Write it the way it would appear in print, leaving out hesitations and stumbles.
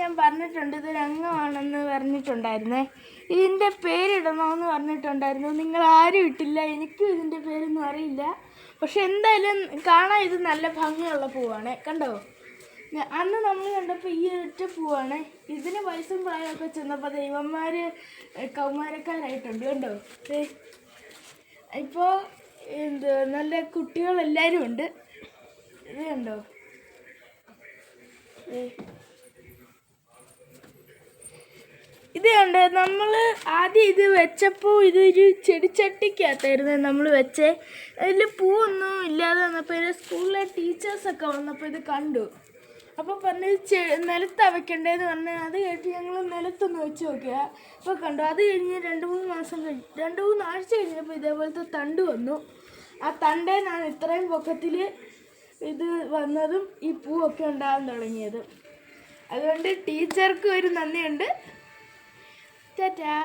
ഞാൻ പറഞ്ഞിട്ടുണ്ട്, ഇത് രംഗമാണെന്ന് പറഞ്ഞിട്ടുണ്ടായിരുന്നേ. ഇതിൻ്റെ പേരിടണമെന്ന് പറഞ്ഞിട്ടുണ്ടായിരുന്നു. നിങ്ങൾ ആരും ഇട്ടില്ല. എനിക്കും ഇതിൻ്റെ പേരൊന്നും അറിയില്ല. പക്ഷെ എന്തായാലും കാണാൻ ഇത് നല്ല ഭംഗിയുള്ള പൂവാണ്. കണ്ടോ, അന്ന് നമ്മൾ കണ്ടപ്പോൾ ഈ ഒറ്റ പൂവാണ്. ഇതിന് വയസ്സും പ്രായമൊക്കെ ചെന്നപ്പോൾ ദൈവന്മാർ കൗമാരക്കാരായിട്ടുണ്ട്. കണ്ടോ, ഇപ്പോൾ നല്ല കുട്ടികളെല്ലാവരും ഉണ്ട്. ഇത് കണ്ടോ, ഇത് കണ്ട് നമ്മൾ ആദ്യം ഇത് വെച്ചപ്പോൾ ഇതൊരു ചെടിച്ചട്ടിക്കകത്തായിരുന്നു നമ്മൾ വെച്ചേ. അതിൽ പൂവൊന്നും ഇല്ലാതെ വന്നപ്പോൾ ഇത് സ്കൂളിലെ ടീച്ചേഴ്സൊക്കെ വന്നപ്പോൾ ഇത് കണ്ടു. അപ്പോൾ പറഞ്ഞ് നിലത്താണ് വെക്കേണ്ടതെന്ന് പറഞ്ഞാൽ അത് കേട്ട് ഞങ്ങൾ നിലത്തൊന്ന് വെച്ച് നോക്കിയ. അപ്പോൾ കണ്ടു. അത് കഴിഞ്ഞ് 2-3 ആഴ്ച കഴിഞ്ഞപ്പോൾ ഇതേപോലത്തെ തണ്ട് വന്നു. ആ തണ്ടേന്നാണ് ഇത്രയും പൊക്കത്തിൽ ഇത് വന്നതും ഈ പൂവൊക്കെ ഉണ്ടാകാൻ തുടങ്ങിയതും. അതുകൊണ്ട് ടീച്ചർക്ക് ഒരു നന്ദിയുണ്ട്. ടാറ്റാ.